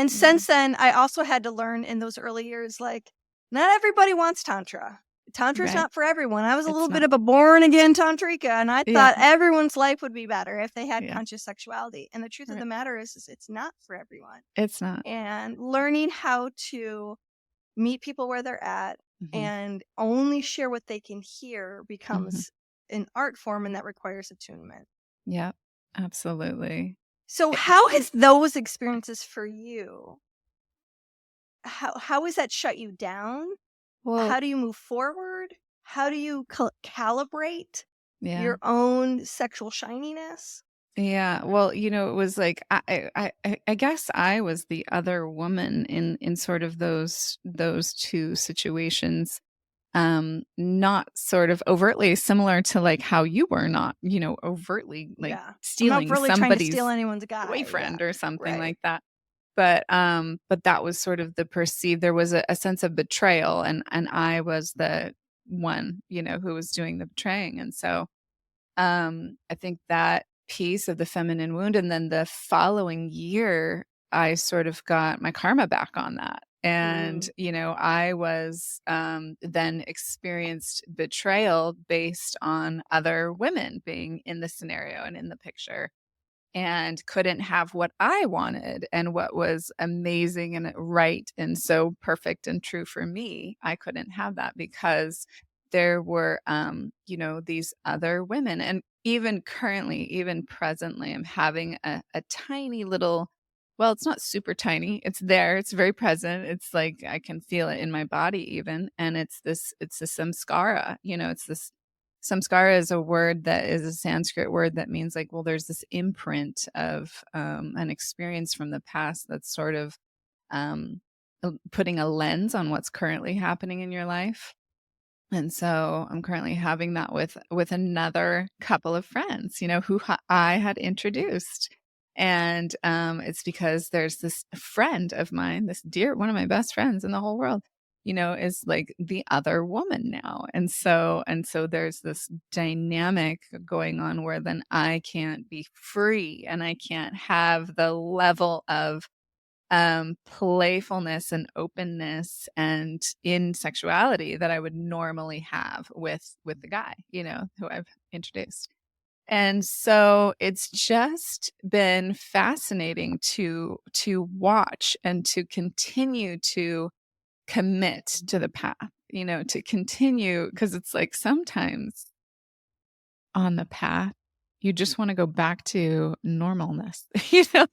A: since then, I also had to learn in those early years, like, not everybody wants Tantra. Tantra's
D: Right.
A: not for everyone. I was a
D: It's
A: little bit
D: not.
A: of a born again tantrika, and I
D: Yeah.
A: thought everyone's life would be better if they had
D: Yeah.
A: conscious sexuality. And the truth of
D: Right.
A: the matter is it's not for everyone.
D: It's not.
A: And learning how to meet people where they're at
D: Mhm.
A: and only share what they can hear
D: Mhm.
A: becomes an art form, and that requires attunement.
D: Yep. Absolutely.
A: So how has those experiences for you? How has that shut you down?
D: Well,
A: How do you move forward? How do you calibrate
D: yeah.
A: your own sexual shininess?
D: Yeah. Well, it was like I guess I was the other woman in sort of those two situations. Not sort of overtly similar to like how you were, not, overtly like
A: Yeah. I'm not
D: stealing
A: really trying to steal
D: somebody's
A: anyone's guy. Yeah.
D: boyfriend or something
A: Right.
D: like that. But that was sort of the perceived, there was a sense of betrayal, and I was the one, who was doing the betraying. And so I think that piece of the feminine wound, and then the following year, I sort of got my karma back on that. And,
A: Mm.
D: I was then experienced betrayal based on other women being in the scenario and in the picture, and couldn't have what I wanted and what was amazing and right and so perfect and true for me. I couldn't have that because there were, these other women. And even currently, even presently, I'm having a tiny little, well, it's not super tiny. It's there. It's very present. It's like I can feel it in my body even. And it's a samskara, it's this. Samskara is a word that is a Sanskrit word that means like, well, there's this imprint of an experience from the past that's sort of um, putting a lens on what's currently happening in your life. And so I'm currently having that with another couple of friends, who I had introduced. And it's because there's this friend of mine, this dear, one of my best friends in the whole world, is like the other woman now. And so there's this dynamic going on where then I can't be free and I can't have the level of playfulness and openness and in sexuality that I would normally have with the guy, who I've introduced. And so it's just been fascinating to watch and to continue to commit to the path, to continue, because it's like sometimes on the path you just want to go back to normalness.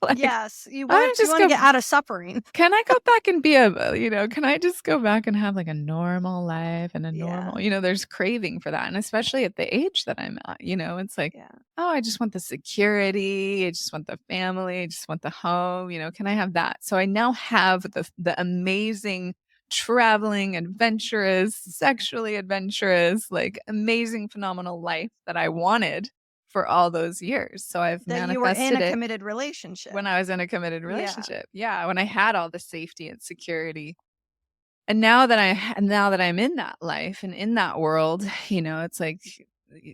D: Like
A: Yes. You
D: I
A: want
D: just
A: to
D: go,
A: get out of suffering.
D: can I go back and be can I just go back and have like a normal life and a normal, there's craving for that. And especially at the age that I'm at, it's like,
A: Yeah.
D: oh, I just want the security. I just want the family. I just want the home. Can I have that? So I now have the amazing traveling, adventurous, sexually adventurous, like amazing, phenomenal life that I wanted for all those years. So I've
A: That you were in
D: manifested
A: a
D: it
A: committed relationship.
D: when I was in a committed
A: Yeah.
D: relationship. Yeah, when I had all the safety and security. And now that I'm in that life and in that world, it's like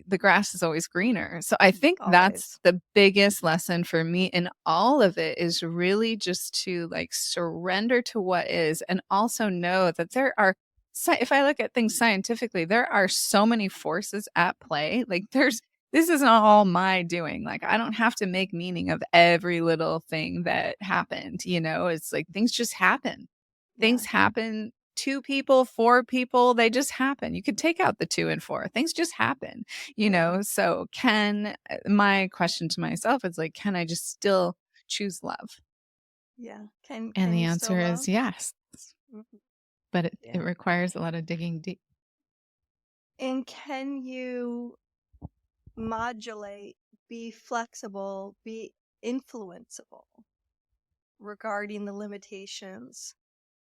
D: the grass is always greener. So I think that's
A: Always.
D: the biggest lesson for me in all of it, is really just to like surrender to what is, and also know that there are, if I look at things scientifically, there are so many forces at play. Like this is not all my doing. Like I don't have to make meaning of every little thing that happened. It's like things just happen. Things happen. 2 people, 4 people, they just happen. You could take out the 2 and 4. Things just happen, So my question to myself is like, can I just still choose love?
A: Yeah. Can
D: And the
A: you still
D: answer
A: love?
D: is yes.
A: Mhm.
D: But it
A: Yeah.
D: requires a lot of digging deep.
A: And can you modulate, be flexible, be influenceable regarding the limitations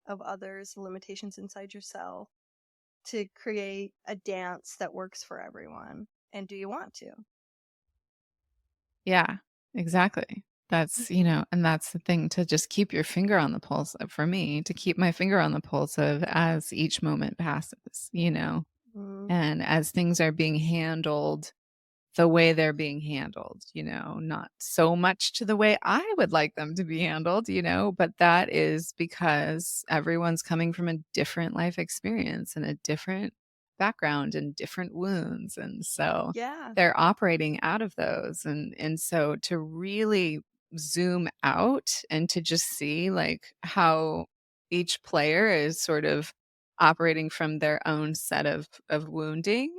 A: of others, the limitations inside yourself, to create a dance that works for everyone? And do you want to?
D: Yeah, exactly. That's, and that's the thing, to just keep your finger on the pulse for me, to keep my finger on the pulse of as each moment passes,
A: Mm.
D: and as things are being handled the way they're being handled, not so much to the way I would like them to be handled, but that is because everyone's coming from a different life experience and a different background and different wounds. And so
A: Yeah.
D: they're operating out of those. And so to really zoom out and to just see like how each player is sort of operating from their own set of wounding,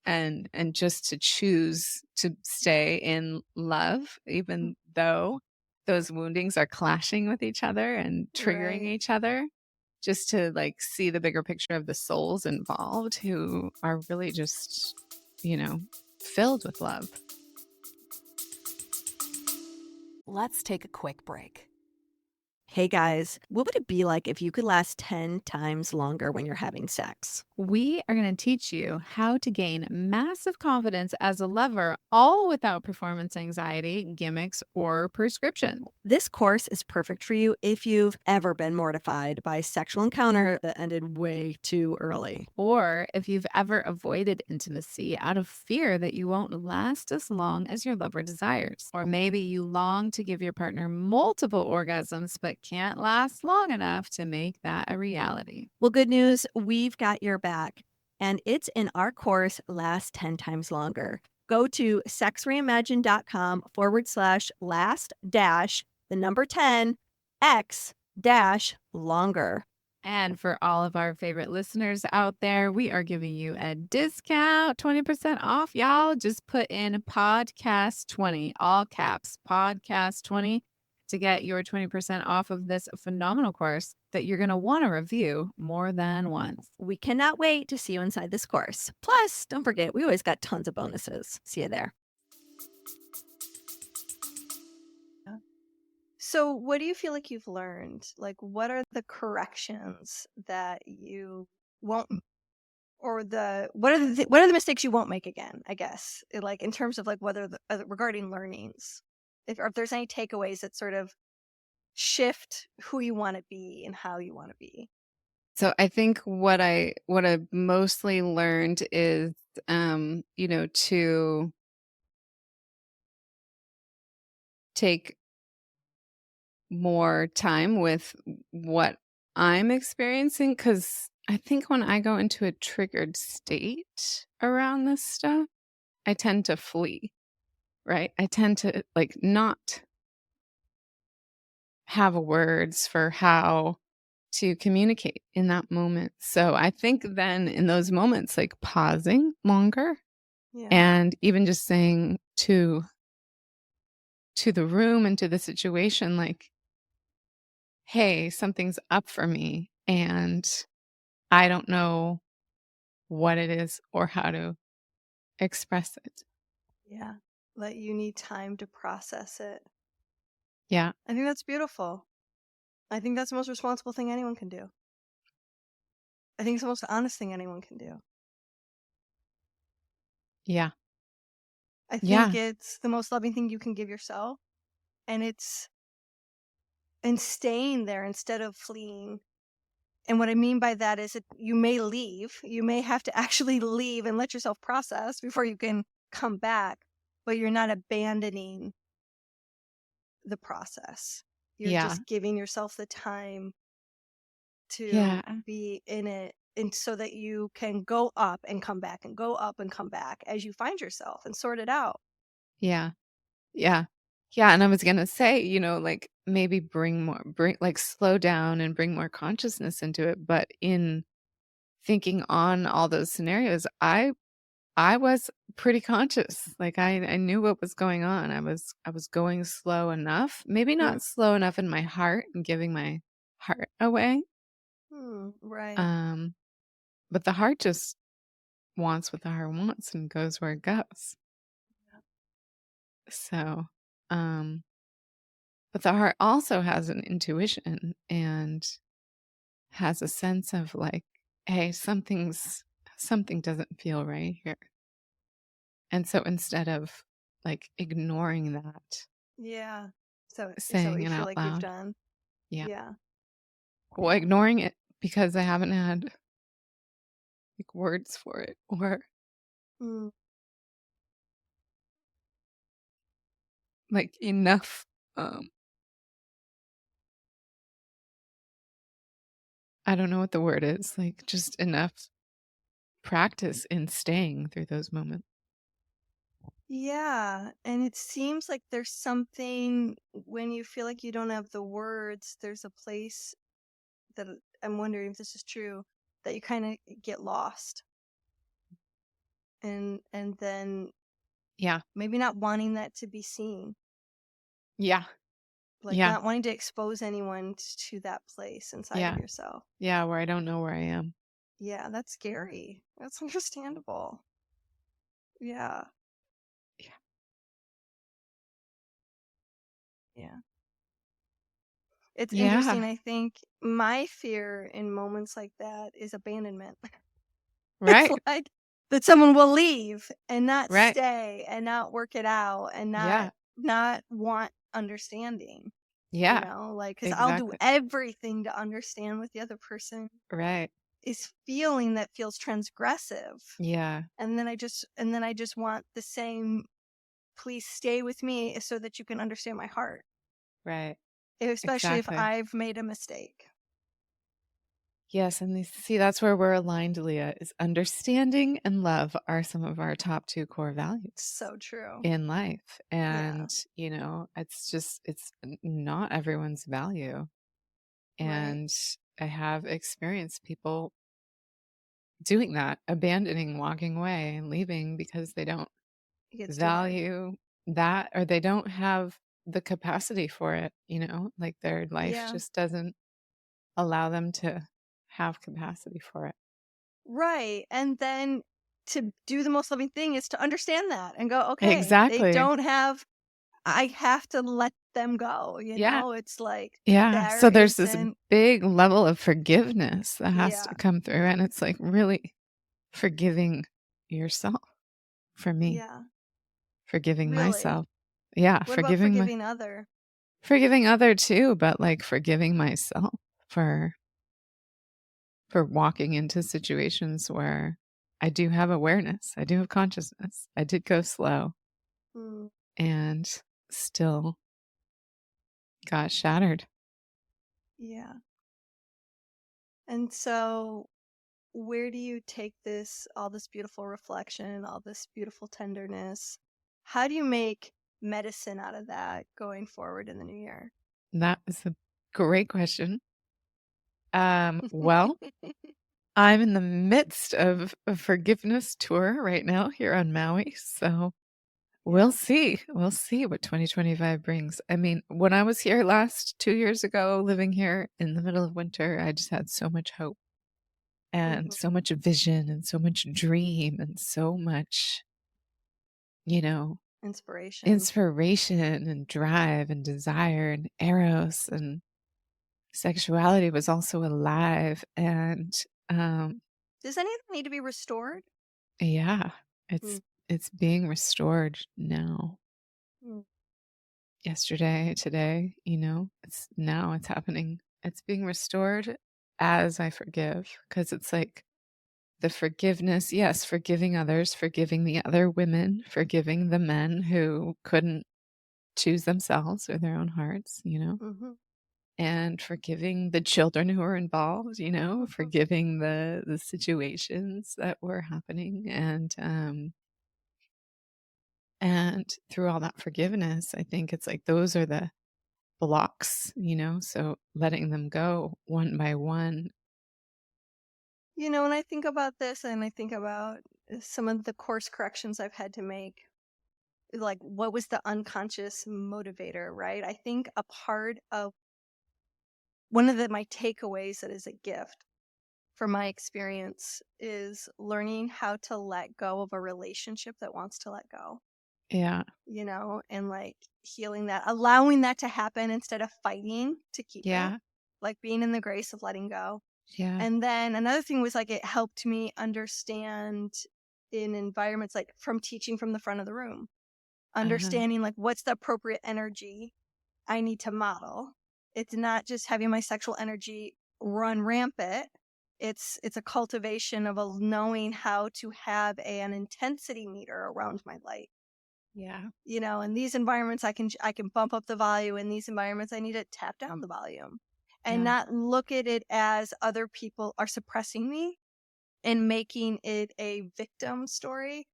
D: and just to choose to stay in love, even though those woundings are clashing with each other and triggering
A: Right.
D: each other, just to like see the bigger picture of the souls involved who are really just, filled with love.
G: let's take a quick break.
E: Hey guys, what would it be like if you could last 10 times longer when you're having sex?
F: We are going to teach you how to gain massive confidence as a lover, all without performance anxiety, gimmicks, or prescription.
E: This course is perfect for you if you've ever been mortified by a sexual encounter that ended way too early.
F: Or if you've ever avoided intimacy out of fear that you won't last as long as your lover desires. Or maybe you long to give your partner multiple orgasms but can't last long enough to make that a reality.
E: Well, good news, we've got your back. And it's in our course, Last 10 Times Longer. Go to sexreimagined.com/last dash the number 10 X dash longer.
F: And for all of our favorite listeners out there, we are giving you a discount, 20% off, y'all. Just put in podcast 20, all caps, podcast 20 to get your 20% off of this phenomenal course that you're going to want to review more than once.
E: We cannot wait to see you inside this course. Plus, don't forget, we always got tons of bonuses. See you there.
A: So, what do you feel like you've learned? Like, what are the corrections that you won't, or what are the mistakes you won't make again? I guess, like in terms of like whether regarding learnings, if there's any takeaways that sort of shift who you want to be and how you want to be.
D: So I think what I mostly learned is, to take more time with what I'm experiencing, because I think when I go into a triggered state around this stuff, I tend to flee, right? I tend to like not have words for how to communicate in that moment. So I think then in those moments, like pausing longer and even just saying to the room and to the situation, like, hey, something's up for me and I don't know what it is or how to express it.
A: Yeah. Let you need time to process it.
D: Yeah.
A: I think that's beautiful. I think that's the most responsible thing anyone can do. I think it's the most honest thing anyone can do.
D: Yeah.
A: I think it's the most loving thing you can give yourself. And staying there instead of fleeing. And what I mean by that is that you may leave. You may have to actually leave and let yourself process before you can come back. But you're not abandoning the process. You're just giving yourself the time to be in it, and so that you can go up and come back and go up and come back as you find yourself and sort it out.
D: Yeah. Yeah. Yeah. And I was going to say, like maybe like slow down and bring more consciousness into it. But in thinking on all those scenarios, I was pretty conscious. Like I knew what was going on. I was going slow enough, maybe not slow enough in my heart and giving my heart away.
A: Right.
D: But the heart just wants what the heart wants and goes where it goes. So, but the heart also has an intuition and has a sense of like, hey, something doesn't feel right here. And so instead of like ignoring that,
A: so
D: saying
A: what you
D: it
A: feel
D: out
A: like
D: loud,
A: you've done.
D: Well, ignoring it because I haven't had like words for it or like enough I don't know what the word is, like just enough practice in staying through those moments.
A: Yeah, and it seems like there's something when you feel like you don't have the words, there's a place that I'm wondering if this is true, that you kind of get lost. And then maybe not wanting that to be seen. Like not wanting to expose anyone to that place inside of yourself.
D: Yeah, where I don't know where I am.
A: Yeah, that's scary. That's understandable. Yeah. Yeah. It's
D: Yeah.
A: interesting. I think my fear in moments like that is abandonment. It's
D: Right.
A: like that someone will leave and not
D: Right.
A: stay and not work it out and
D: Yeah.
A: not want understanding,
D: Yeah.
A: like, because I'll do
D: Exactly.
A: everything to understand what the other person
D: Right.
A: is feeling that feels transgressive.
D: Yeah.
A: And then I just want the same, please stay with me so that you can understand my heart,
D: Right.
A: especially if
D: Exactly.
A: I've made a mistake.
D: Yes, and see, that's where we're aligned, Leah, is understanding and love are some of our top two core values
A: So true.
D: in life.
A: Yeah.
D: And, it's not everyone's value.
A: Right.
D: And I have experienced people doing that, abandoning, walking away, and leaving because they don't
A: It gets too hard.
D: value that, or they don't have the capacity for it, like their life
A: Yeah.
D: just doesn't allow them to have capacity for it.
A: Right. And then to do the most loving thing is to understand that and go, okay, they
D: Exactly.
A: don't have, I have to let them go.
D: Yeah.
A: It's like
D: Yeah.
A: there
D: So there's this
A: isn't,
D: big level of forgiveness that has to
A: yeah,
D: come through. And it's like really forgiving yourself for me,
A: yeah,
D: forgiving
A: really.
D: myself. Yeah.
A: What about forgiving other?
D: Forgiving other too, but like forgiving myself for walking into situations where I do have awareness, I do have consciousness. I did go slow
A: Mm,
D: and still got shattered.
A: yeah. And so where do you take all this beautiful reflection, all this beautiful tenderness? How do you make medicine out of that going forward in the new year?
D: That is a great question. Well, I'm in the midst of a forgiveness tour right now here on Maui. So we'll
A: Yeah.
D: see. We'll see what 2025 brings. I mean, when I was here last 2 years ago, living here in the middle of winter, I just had so much hope and
A: Mhm.
D: so much vision and so much dream and so much, you know,
A: Inspiration.
D: inspiration and drive and desire and eros, and sexuality was also alive. And
A: Does any of that need to be restored?
D: yeah, it's
A: Mm,
D: it's being restored now.
A: mm.
D: Yesterday, today, it's happening. It's being restored as I forgive, because it's like the forgiveness, yes, forgiving others, forgiving the other women, forgiving the men who couldn't choose themselves or their own hearts,
A: Mhm.
D: and forgiving the children who are involved,
A: Mhm.
D: forgiving the situations that were happening. And through all that forgiveness, I think it's like those are the blocks, so letting them go one by one.
A: When I think about this and I think about some of the course corrections I've had to make, like what was the unconscious motivator, right? I think a part of one of my takeaways that is a gift from my experience is learning how to let go of a relationship that wants to let go,
D: Yeah.
A: and like healing that, allowing that to happen instead of fighting to keep it,
D: Yeah.
A: like being in the grace of letting go.
D: Yeah.
A: And then another thing was like it helped me understand in environments like from teaching from the front of the room,
D: Uh-huh.
A: understanding like what's the appropriate energy I need to model. It's not just having my sexual energy run rampant. It's a cultivation of knowing how to have an intensity meter around my light.
D: Yeah.
A: In these environments I can bump up the volume. In these environments I need to tap down the volume and
D: Yeah.
A: not look at it as other people are suppressing me and making it a victim story,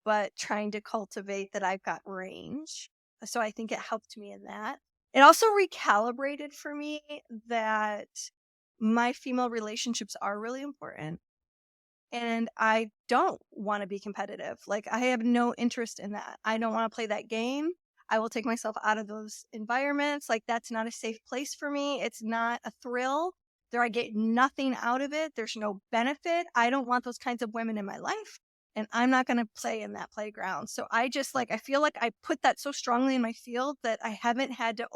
A: but trying to cultivate that I've got range. So I think it helped me in that. It also recalibrated for me that my female relationships are really important and I don't want to be competitive. Like I have no interest in that. I don't want to play that game. I will take myself out of those environments. Like that's not a safe place for me. It's not a thrill. There I get nothing out of it. There's no benefit. I don't want those kinds of women in my life. and I'm not going to play in that playground. So I just like, I feel like I put that so strongly in my field that I haven't had to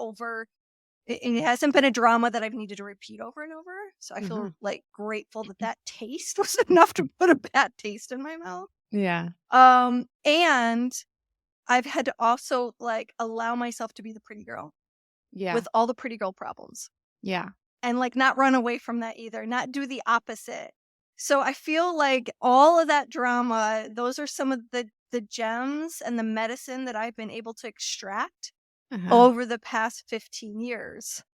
A: it hasn't been a drama that I've needed to repeat over and over. So I feel like grateful that taste was enough to put a bad taste in my mouth.
D: Yeah.
A: And I've had to also like allow myself to be the pretty girl
D: Yeah.
A: with all the pretty girl problems.
D: Yeah.
A: And like not run away from that either, not do the opposite. So I feel like all of that drama, those are some of the gems and the medicine that I've been able to extract over the past 15 years,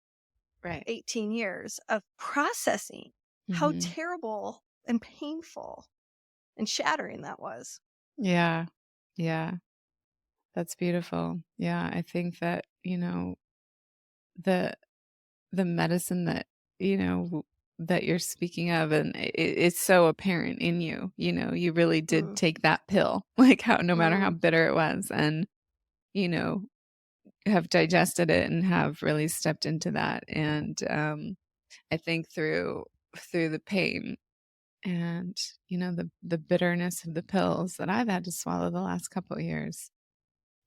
D: Right.
A: 18 years of processing how terrible and painful and shattering that was.
D: Yeah. Yeah. That's beautiful. Yeah. I think that, the medicine that, that you're speaking of, and it's so apparent in you, you really did take that pill, like no matter how bitter it was, and, have digested it and have really stepped into that. And, I think through the pain and, the bitterness of the pills that I've had to swallow the last couple of years,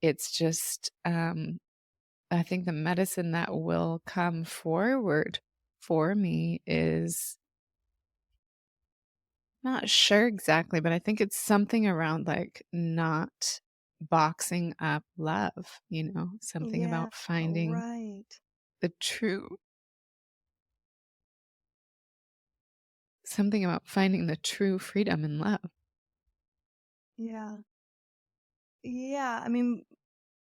D: it's just, I think the medicine that will come forward for me is not sure exactly, but I think it's something around like not boxing up love, something about finding the true, something about finding the true freedom in love.
A: Yeah. Yeah. I mean,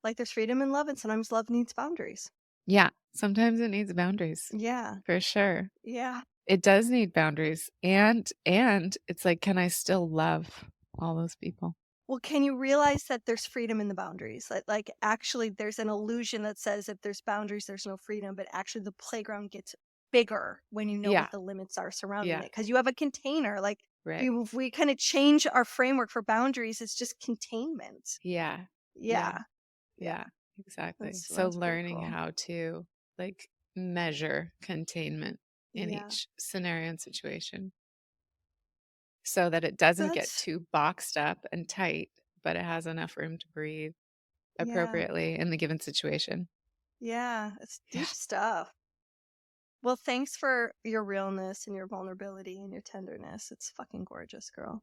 A: like there's freedom in love, and sometimes love needs boundaries.
D: Yeah. Sometimes it needs boundaries.
A: Yeah.
D: For sure.
A: Yeah.
D: It does need boundaries. And it's like, can I still love all those people?
A: Well, can you realize that there's freedom in the boundaries? Like actually there's an illusion that says if there's boundaries, there's no freedom, but actually the playground gets bigger when you know what the limits are surrounding it. Because you have a container. Like if we kind of change our framework for boundaries, it's just containment.
D: Yeah. Exactly. So learning how to like measure containment in each scenario and situation, so that it doesn't get too boxed up and tight, but it has enough room to breathe appropriately in the given situation.
A: Yeah, it's deep stuff. Well, thanks for your realness and your vulnerability and your tenderness. It's fucking gorgeous, girl.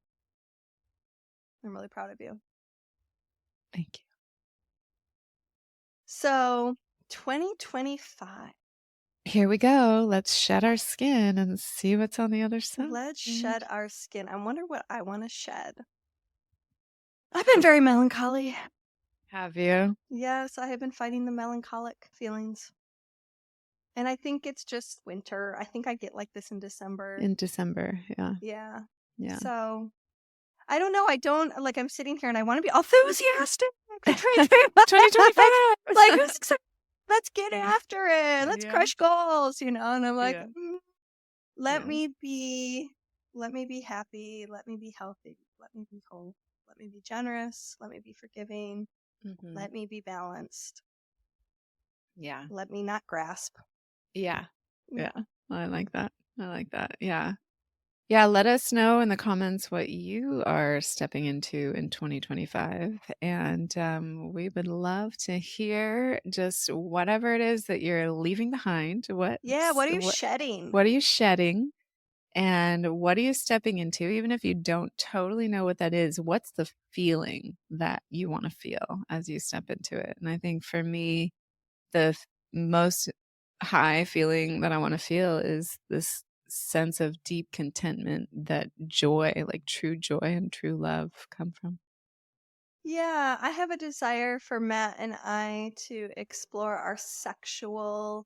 A: I'm really proud of you.
D: Thank you.
A: So, 2025.
D: Here we go. Let's shed our skin and see what's on the other side.
A: Let's shed our skin. I wonder what I want to shed. I've been very melancholy.
D: Have you?
A: Yes, I have been fighting the melancholic feelings. And I think it's just winter. I think I get like this in December.
D: In December, yeah.
A: Yeah.
D: Yeah.
A: So, I don't know. I don't, like, I'm sitting here and I want to be enthusiastic.
D: 2025!
A: Like, who's excited? Let's get after it. Let's crush goals, And I'm like, let me be happy. Let me be healthy. Let me be whole. Let me be generous. Let me be forgiving. Let me be balanced.
D: Yeah.
A: Let me not grasp.
D: Yeah. I like that. Yeah. Let us know in the comments what you are stepping into in 2025. And we would love to hear just whatever it is that you're leaving behind. What
A: are you shedding?
D: What are you shedding? And what are you stepping into? Even if you don't totally know what that is, what's the feeling that you want to feel as you step into it? And I think for me, the most high feeling that I want to feel is this sense of deep contentment that joy, like true joy and true love, come from.
A: Yeah, I have a desire for Matt and I to explore our sexual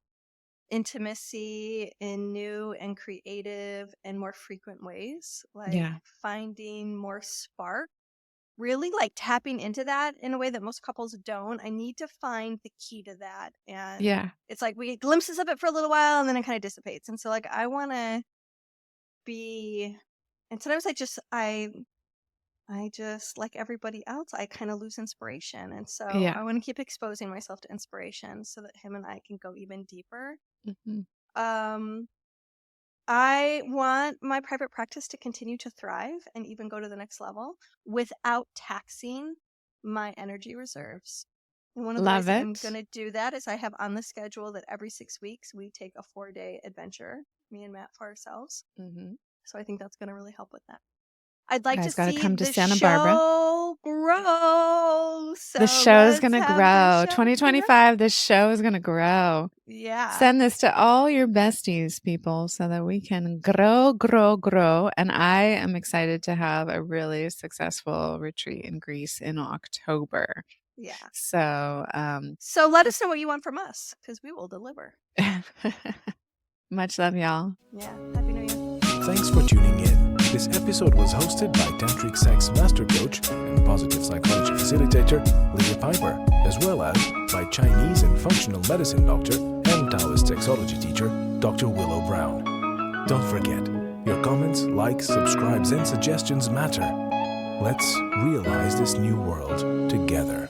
A: intimacy in new and creative and more frequent ways, like finding more spark, really like tapping into that in a way that most couples don't. I need to find the key to that. And it's like we get glimpses of it for a little while and then it kind of dissipates. And so like I want to be, and sometimes I just like everybody else, I kind of lose inspiration. And so I want to keep exposing myself to inspiration so that him and I can go even deeper. I want my private practice to continue to thrive and even go to the next level without taxing my energy reserves. And one of the ways
D: Love
A: that I'm
D: it.
A: going to do that is I have on the schedule that every 6 weeks we take a 4-day adventure, me and Matt, for ourselves.
D: Mhm.
A: So I think that's going to really help with that. I'd like to
D: Guys gotta
A: see
D: come to
A: the
D: Santa Barbara.
A: show grow. So
D: The show is
A: let's
D: going to
A: have
D: grow.
A: the show
D: 2025, the show is going to grow.
A: Yeah.
D: Send this to all your besties, people, so that we can grow. And I am excited to have a really successful retreat in Greece in October.
A: Yeah.
D: So,
A: So let us know what you want from us because we will deliver.
D: much love, y'all.
A: Yeah. Happy New Year.
C: Thanks for tuning in. This episode was hosted by Tantric Sex Master Coach and Positive Psychology Facilitator Leah Piper, as well as by Chinese and Functional Medicine Doctor and Taoist Sexology Teacher Dr. Willow Brown. Don't forget, your comments, likes, subscribes, and suggestions matter. Let's realize this new world together.